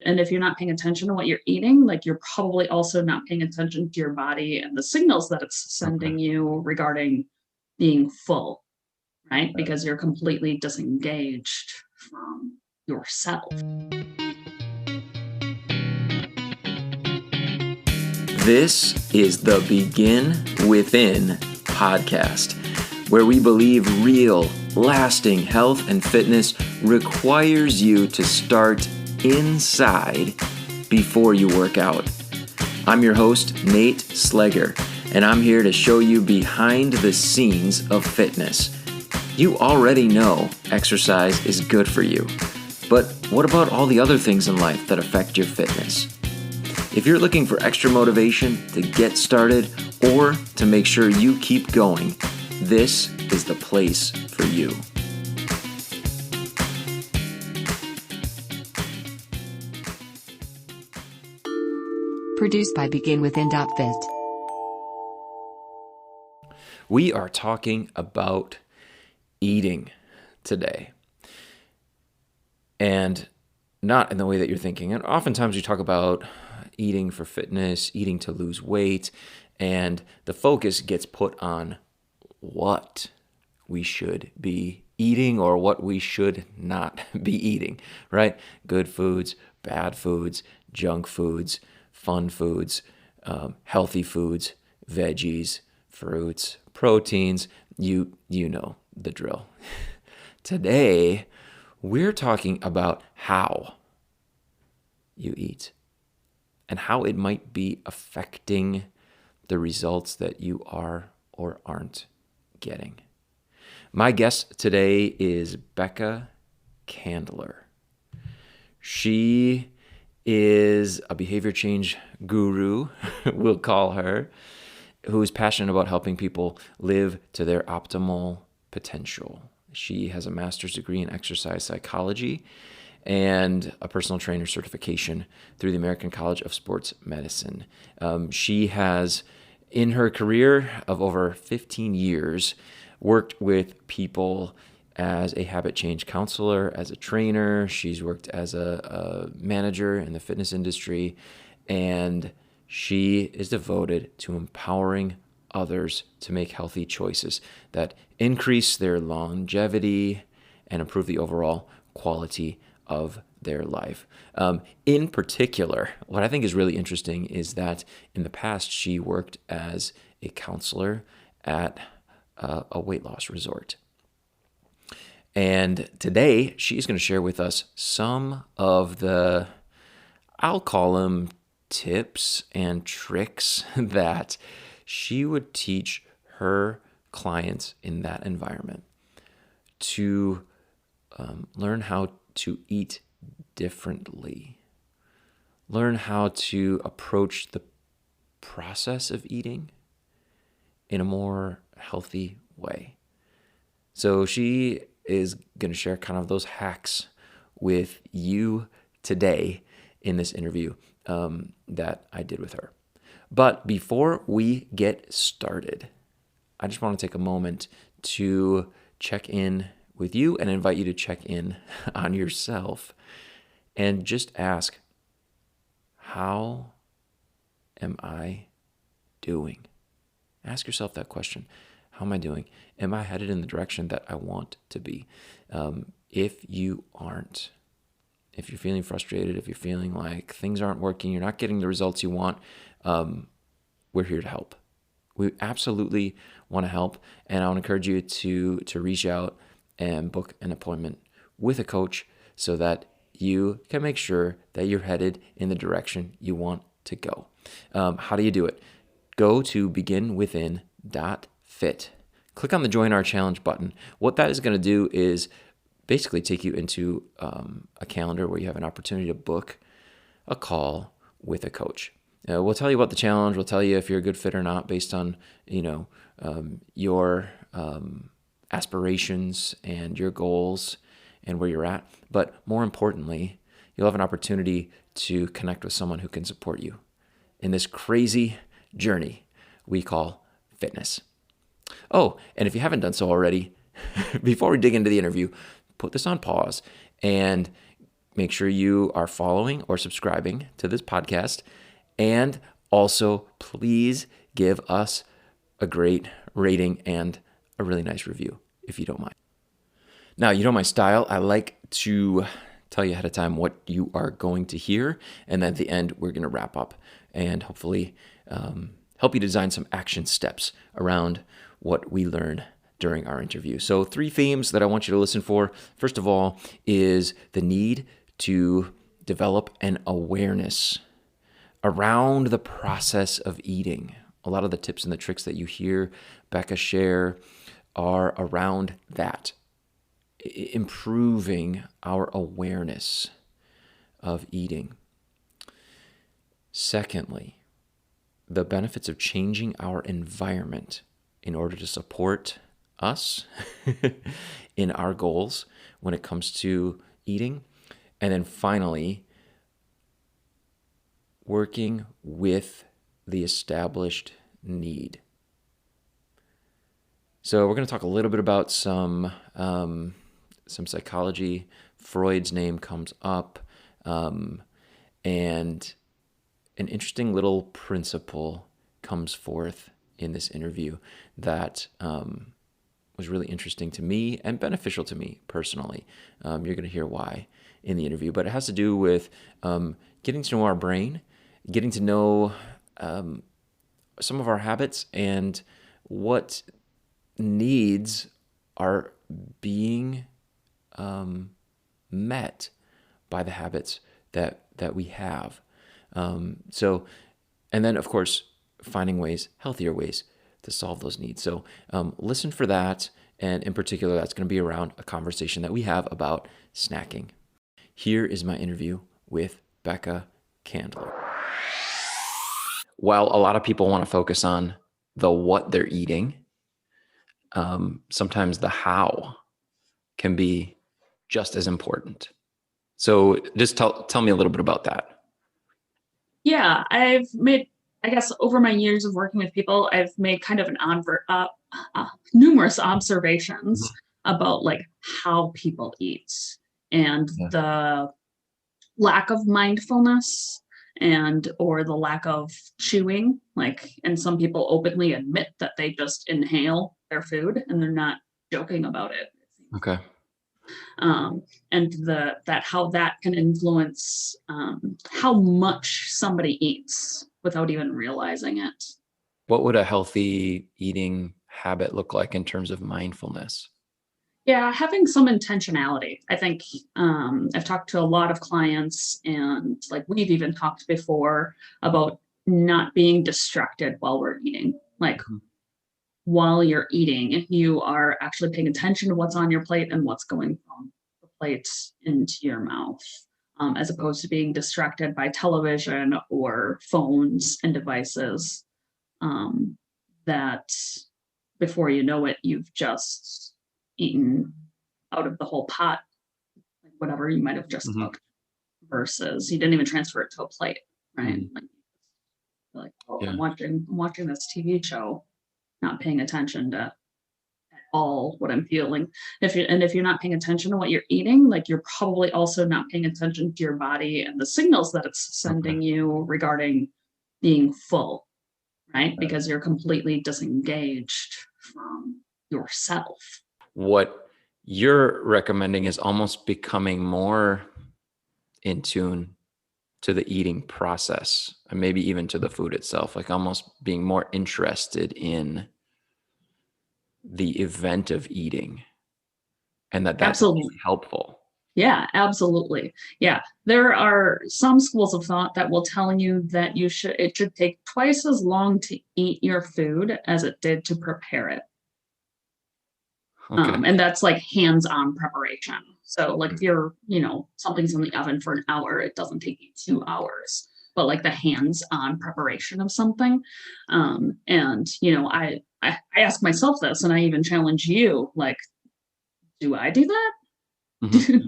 And if you're not paying attention to what you're eating, like you're probably also not paying attention to your body and the signals that it's Okay. sending you regarding being full, right? Got it. Because you're completely disengaged from yourself. This is the Begin Within podcast, where we believe real, lasting health and fitness requires you to start inside before you work out. I'm your host, Nate Slegger, and I'm here to show you behind the scenes of fitness. You already know exercise is good for you, but what about all the other things in life that affect your fitness? If you're looking for extra motivation to get started or to make sure you keep going, this is the place for you. Produced by BeginWithin.fit. We are talking about eating today. And not in the way that you're thinking. And oftentimes we talk about eating for fitness, eating to lose weight, and the focus gets put on what we should be eating or what we should not be eating, right? Good foods, bad foods, junk foods, fun foods, healthy foods, veggies, fruits, proteins. You know the drill. Today, we're talking about how you eat and how it might be affecting the results that you are or aren't getting. My guest today is Becca Kandler. She is a behavior change guru, we'll call her, who is passionate about helping people live to their optimal potential. She has a master's degree in exercise psychology and a personal trainer certification through the American College of Sports Medicine. She has, in her career of over 15 years, worked with people as a habit change counselor, as a trainer. She's worked as a manager in the fitness industry, and she is devoted to empowering others to make healthy choices that increase their longevity and improve the overall quality of their life. In particular, what I think is really interesting is that in the past, she worked as a counselor at a weight loss resort. And today, she's going to share with us some of the, I'll call them tips and tricks that she would teach her clients in that environment to learn how to eat differently, learn how to approach the process of eating in a more healthy way. So she is going to share kind of those hacks with you today in this interview that I did with her. But before we get started, I just want to take a moment to check in with you and invite you to check in on yourself and just ask, how am I doing? Ask yourself that question. How am I doing? Am I headed in the direction that I want to be? If you aren't, if you're feeling frustrated, if you're feeling like things aren't working, you're not getting the results you want, we're here to help. We absolutely want to help, and I want to encourage you to reach out and book an appointment with a coach so that you can make sure that you're headed in the direction you want to go. How do you do it? Go to beginwithin.fit. Click on the Join Our Challenge button. What that is going to do is basically take you into a calendar where you have an opportunity to book a call with a coach. We'll tell you about the challenge. We'll tell you if you're a good fit or not based on your aspirations and your goals and where you're at. But more importantly, you'll have an opportunity to connect with someone who can support you in this crazy journey we call fitness. Oh, and if you haven't done so already, before we dig into the interview, put this on pause and make sure you are following or subscribing to this podcast. And also, please give us a great rating and a really nice review if you don't mind. Now, you know my style. I like to tell you ahead of time what you are going to hear. And then at the end, we're going to wrap up and hopefully help you design some action steps around what we learn during our interview. So 3 themes that I want you to listen for. First of all is the need to develop an awareness around the process of eating. A lot of the tips and the tricks that you hear Becca share are around that, improving our awareness of eating. Secondly, the benefits of changing our environment in order to support us in our goals when it comes to eating. And then finally, working with the established need. So we're going to talk a little bit about some psychology. Freud's name comes up, and an interesting little principle comes forth in this interview that was really interesting to me and beneficial to me personally. You're going to hear why in the interview, but it has to do with getting to know our brain, getting to know some of our habits and what needs are being met by the habits that we have. And then of course, finding healthier ways to solve those needs. So listen for that. And in particular, that's going to be around a conversation that we have about snacking. Here is my interview with Becca Kandler. While a lot of people want to focus on the what they're eating, sometimes the how can be just as important. So just tell me a little bit about that. Yeah, I guess over my years of working with people, I've made kind of numerous observations about like how people eat and the lack of mindfulness or the lack of chewing, and some people openly admit that they just inhale their food and they're not joking about it. Okay. And how that can influence how much somebody eats without even realizing it. What would a healthy eating habit look like in terms of mindfulness? Yeah, having some intentionality. I think I've talked to a lot of clients, and we've even talked before about not being distracted while we're eating. While you're eating, you are actually paying attention to what's on your plate and what's going from the plate into your mouth, as opposed to being distracted by television or phones and devices that before you know it, you've just eaten out of the whole pot, whatever you might have just cooked, versus you didn't even transfer it to a plate, right? I'm watching this TV show, not paying attention to at all what I'm feeling. If you're not paying attention to what you're eating, you're probably also not paying attention to your body and the signals that it's sending you regarding being full, right? Because you're completely disengaged from yourself. What you're recommending is almost becoming more in tune to the eating process and maybe even to the food itself, almost being more interested in the event of eating, and that's absolutely helpful. Yeah, absolutely. Yeah. There are some schools of thought that will tell you that it should take twice as long to eat your food as it did to prepare it. Okay. And that's hands-on preparation. So if you're, something's in the oven for an hour, it doesn't take you 2 hours. But the hands-on preparation of something. I ask myself this, and I even challenge you, do I do that?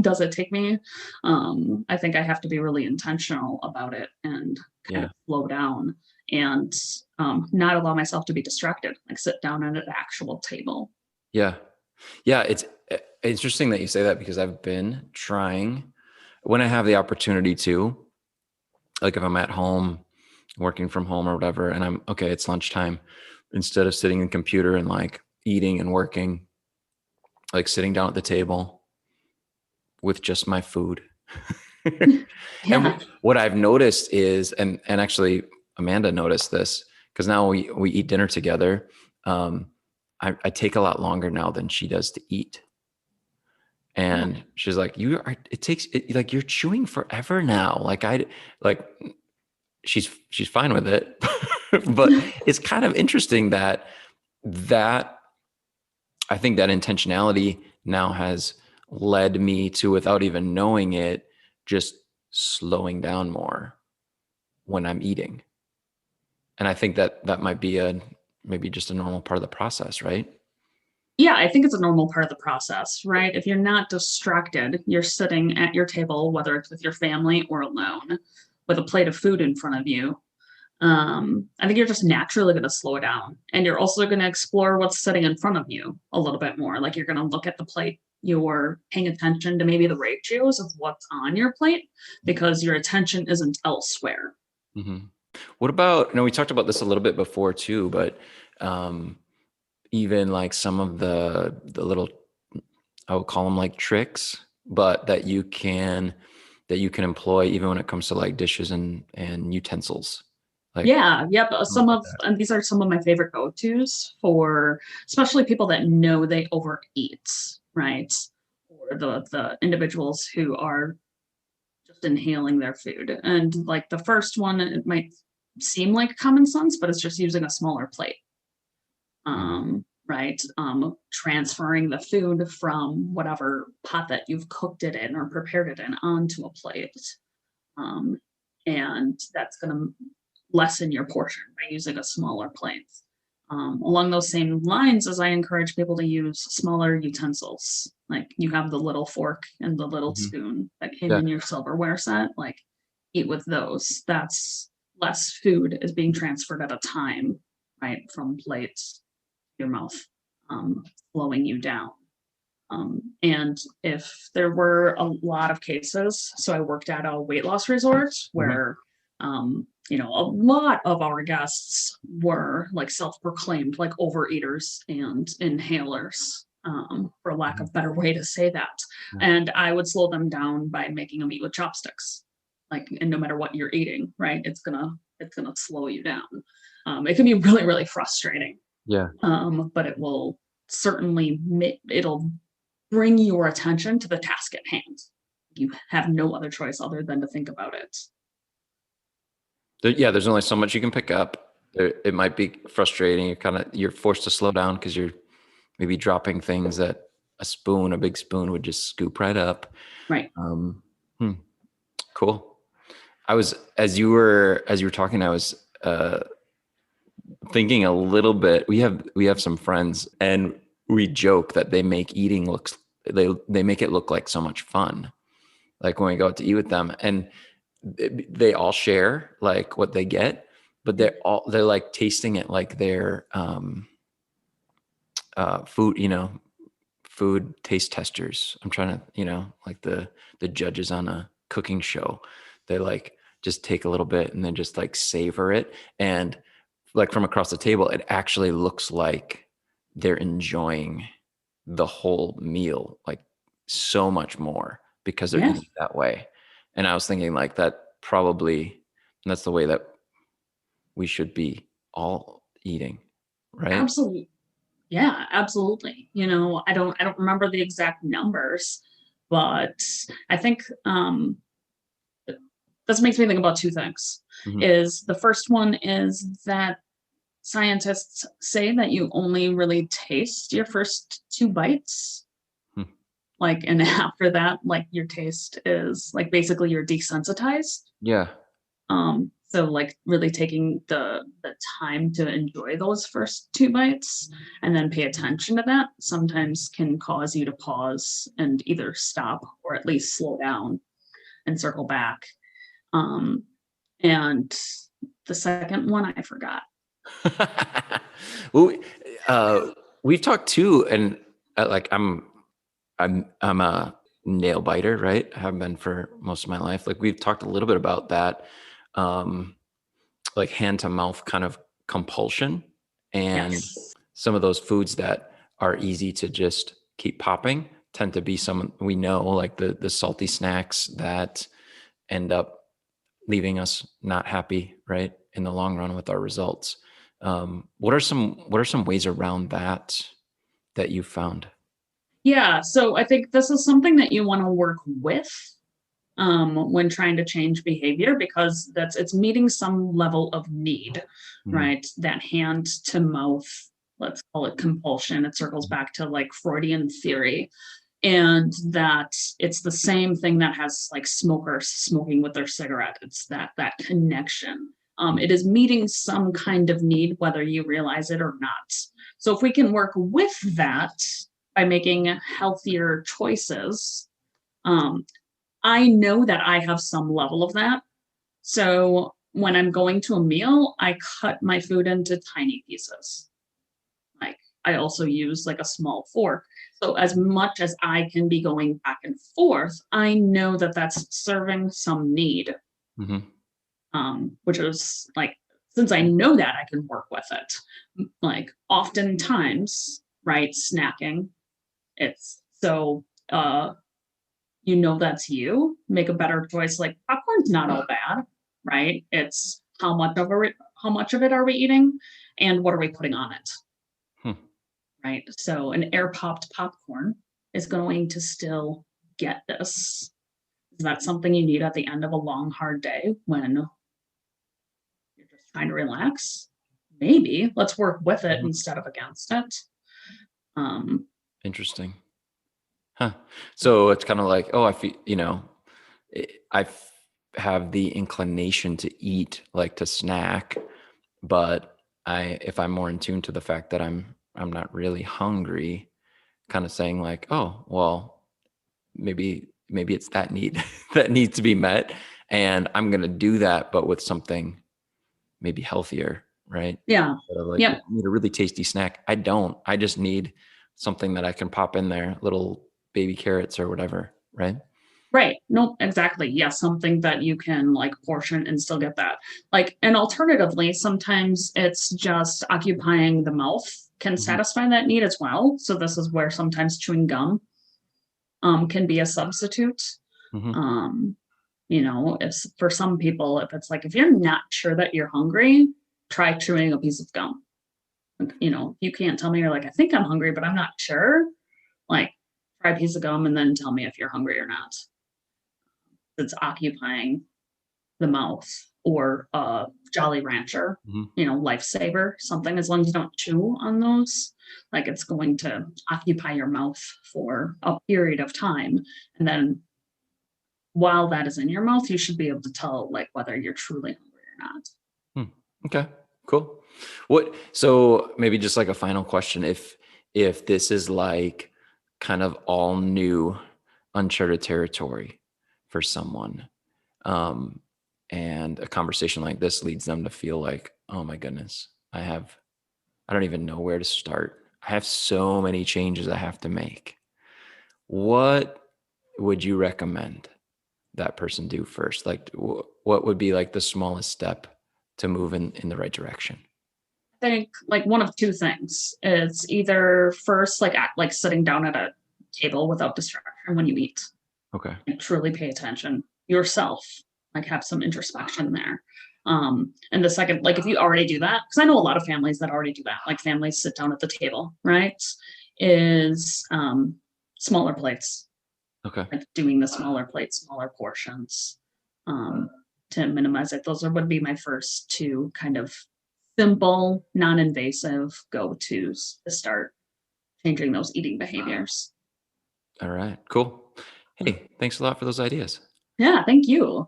Does it take me? I think I have to be really intentional about it and kind of slow down and not allow myself to be distracted, sit down at an actual table. Yeah. Yeah. It's interesting that you say that, because I've been trying when I have the opportunity to, like if I'm at home, working from home or whatever, and I'm okay, it's lunchtime, instead of sitting in the computer and like eating and working, like sitting down at the table with just my food. And Yeah. what I've noticed is, and actually Amanda noticed this, because now we eat dinner together. I take a lot longer now than she does to eat. And she's like, it takes it, like you're chewing forever now. Like she's fine with it. But it's kind of interesting that I think that intentionality now has led me to, without even knowing it, just slowing down more when I'm eating. And I think that might be maybe just a normal part of the process, right? Yeah, I think it's a normal part of the process, right? If you're not distracted, you're sitting at your table, whether it's with your family or alone, with a plate of food in front of you. I think you're just naturally going to slow down. And you're also going to explore what's sitting in front of you a little bit more. Like you're going to look at the plate, you're paying attention to maybe the ratios of what's on your plate because your attention isn't elsewhere. Mm-hmm. What about, we talked about this a little bit before too, but even like some of the little, I would call them like tricks, but that you can employ even when it comes to like dishes and utensils. Like, Yeah, yep. tell me about that. And these are some of my favorite go-tos for especially people that know they overeat, right? Or the individuals who are just inhaling their food. And like the first one, it might seem like common sense, but it's just using a smaller plate. Right? Transferring the food from whatever pot that you've cooked it in or prepared it in onto a plate. Um, and that's going to lessen your portion by using a smaller plate. Along those same lines, as I encourage people to use smaller utensils, like you have the little fork and the little Mhm. spoon that came Yeah. in your silverware set, like eat with those. That's less food is being transferred at a time, right, from plates to your mouth, slowing you down. And if there were a lot of cases, so I worked at a weight loss resort Mhm. where, a lot of our guests were like self-proclaimed like overeaters and inhalers, for lack Mhm. of better way to say that. Yeah. And I would slow them down by making them eat with chopsticks. Like, and no matter what you're eating, right, it's gonna slow you down. It can be really, really frustrating, Yeah. but it will certainly it'll bring your attention to the task at hand. You have no other choice other than to think about it. Yeah, there's only so much you can pick up. It might be frustrating. You're forced to slow down because you're maybe dropping things that a big spoon would just scoop right up. Right. Um, hmm, cool. As you were talking, I was thinking a little bit. We have some friends, and we joke that they make it look like so much fun. Like when we go out to eat with them, and they all share like what they get, but they're like tasting it like they're food, food taste testers. I'm trying to, like the judges on a cooking show. They like just take a little bit and then just like savor it. And like from across the table, it actually looks like they're enjoying the whole meal, like so much more because they're Yeah. eating that way. And I was thinking like that's the way that we should be all eating, right? Absolutely. Yeah, absolutely. I don't remember the exact numbers, but I think this makes me think about two things. Mhm. Is the first one is that scientists say that you only really taste your first two bites, Hmm. like, and after that, like your taste is like basically you're desensitized. Yeah. So like really taking the time to enjoy those first two bites and then pay attention to that sometimes can cause you to pause and either stop or at least slow down and circle back. Um, and the second one I forgot. Well, we've talked too, and like I'm nail biter, right? I have been for most of my life. Like we've talked a little bit about that, um, like hand to mouth kind of compulsion, and Yes. some of those foods that are easy to just keep popping tend to be some we know, like the salty snacks that end up leaving us not happy, right, in the long run with our results. What are some ways around that you found? Yeah, so I think this is something that you want to work with when trying to change behavior because it's meeting some level of need, Mhm. right? That hand to mouth, let's call it compulsion. It circles back to like Freudian theory, and that it's the same thing that has like smokers smoking with their cigarette. It's that connection. It is meeting some kind of need, whether you realize it or not. So if we can work with that by making healthier choices, um, I know that I have some level of that. So when I'm going to a meal, I cut my food into tiny pieces. Like I also use like a small fork. So as much as I can be going back and forth, I know that that's serving some need, Mhm. which is like, since I know that I can work with it. Like oftentimes, right, snacking, it's so you know that's you, make a better choice. Like popcorn's not all bad, right? It's how much of it are we eating and what are we putting on it, Hmm. right? So an air popped popcorn is going to still get this. Is that something you need at the end of a long, hard day when you're just trying to relax? Maybe. Let's work with it Mhm. instead of against it. Um, Interesting. Huh. So it's kind of like, oh, I feel, have the inclination to eat, like to snack, but if I'm more in tune to the fact that I'm not really hungry, kind of saying like, oh, well, maybe it's that need that needs to be met, and I'm gonna do that, but with something maybe healthier, right? yeah. Instead of like, Yep. I need a really tasty snack. I don't. I just need something that I can pop in there, little baby carrots or whatever, right? Right. Nope, exactly. Yeah, something that you can like portion and still get that. Like, and alternatively, sometimes it's just occupying the mouth can Mhm. satisfy that need as well. So this is where sometimes chewing gum can be a substitute. Mhm. Um, if for some people, if it's like if you're not sure that you're hungry, try chewing a piece of gum. Like, you can't tell me you're like, I think I'm hungry, but I'm not sure. Like, try a piece of gum and then tell me if you're hungry or not. It's occupying the mouth or a Jolly Rancher, Mhm. Lifesaver, something as long as you don't chew on those, like it's going to occupy your mouth for a period of time. And then while that is in your mouth, you should be able to tell like whether you're truly hungry or not. Hmm. Okay, cool. So maybe just like a final question, if this is like kind of all new uncharted territory for someone, um, and a conversation like this leads them to feel like, oh my goodness, I don't even know where to start. I have so many changes I have to make. What would you recommend that person do first? Like, what would be like the smallest step to move in the right direction? I think like one of two things. It's either first like act like sitting down at a table without distraction when you eat. Okay. Like truly pay attention yourself, like have some introspection there. And the second, like if you already do that, because I know a lot of families that already do that, like families sit down at the table, right? Is smaller plates, Okay. like doing the smaller plates, smaller portions, um, to minimize it. Those would be my first two kind of simple, non-invasive go-tos to start changing those eating behaviors. All right. Cool. Hey, thanks a lot for those ideas. Yeah, thank you.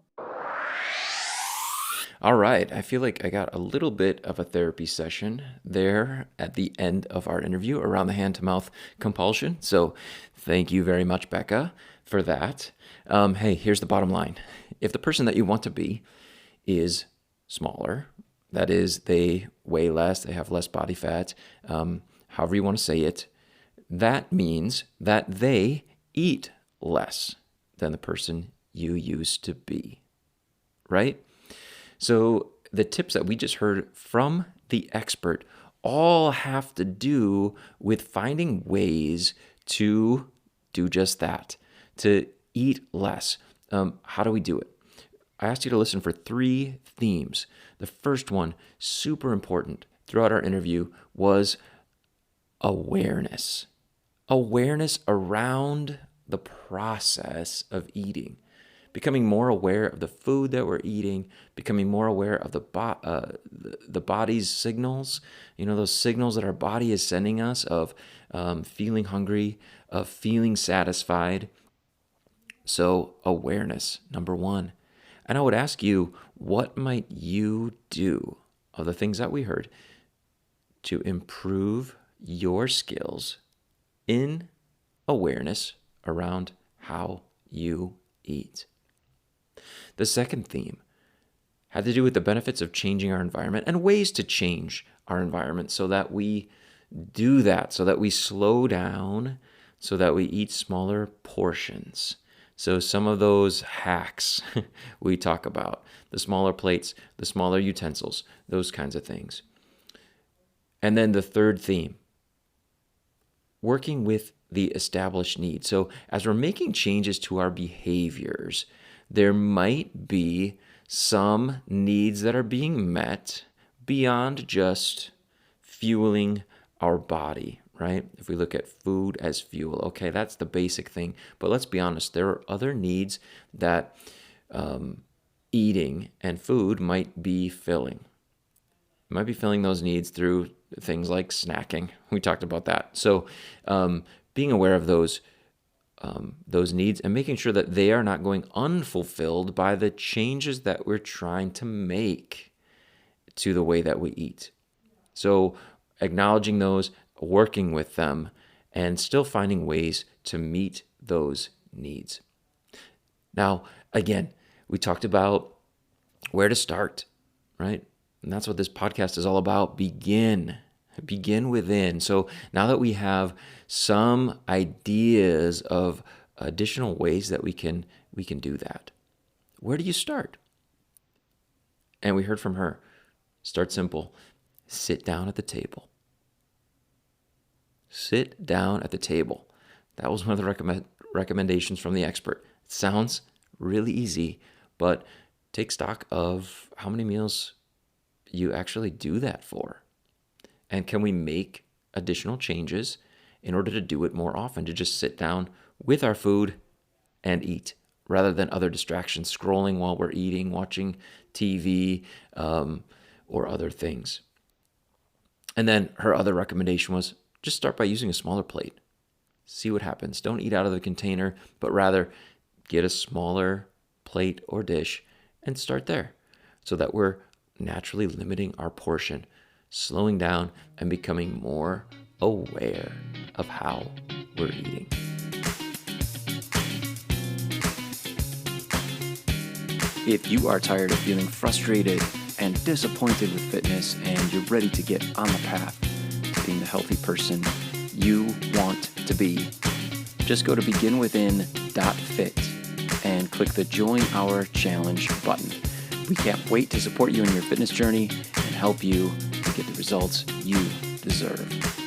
All right. I feel like I got a little bit of a therapy session there at the end of our interview around the hand to mouth compulsion. So thank you very much, Becca, for that. Hey, here's the bottom line. If the person that you want to be is smaller, that is, they weigh less, they have less body fat, however you want to say it, that means that they eat less than the person you used to be, right? So the tips that we just heard from the expert all have to do with finding ways to do just that, to eat less. How do we do it? I asked you to listen for 3 themes. The first one, super important throughout our interview, was awareness. Awareness around the process of eating. Becoming more aware of the food that we're eating, becoming more aware of the body's signals, those signals that our body is sending us of feeling hungry, of feeling satisfied. So awareness, number 1. And I would ask you, what might you do of the things that we heard to improve your skills in awareness around how you eat? The second theme had to do with the benefits of changing our environment and ways to change our environment so that we do that, so that we slow down, so that we eat smaller portions. So some of those hacks we talk about, the smaller plates, the smaller utensils, those kinds of things. And then the third theme, working with the established needs. So as we're making changes to our behaviors, there might be some needs that are being met beyond just fueling our body, right? If we look at food as fuel, okay, that's the basic thing. But let's be honest, there are other needs that eating and food might be filling. It might be filling those needs through things like snacking. We talked about that. So being aware of those needs and making sure that they are not going unfulfilled by the changes that we're trying to make to the way that we eat. So acknowledging those, working with them, and still finding ways to meet those needs. Now, again, we talked about where to start, right? And that's what this podcast is all about. Begin within. So now that we have some ideas of additional ways that we can do that, where do you start? And we heard from her, start simple. Sit down at the table. Sit down at the table. That was one of the recommendations from the expert. It sounds really easy, but take stock of how many meals you actually do that for. And can we make additional changes in order to do it more often, to just sit down with our food and eat, rather than other distractions, scrolling while we're eating, watching TV, or other things. And then her other recommendation was just start by using a smaller plate. See what happens. Don't eat out of the container, but rather get a smaller plate or dish and start there so that we're naturally limiting our portion, slowing down, and becoming more aware of how we're eating. If you are tired of feeling frustrated and disappointed with fitness and you're ready to get on the path to being the healthy person you want to be, just go to beginwithin.fit and click the Join Our Challenge button. We can't wait to support you in your fitness journey and help you to get the results you deserve.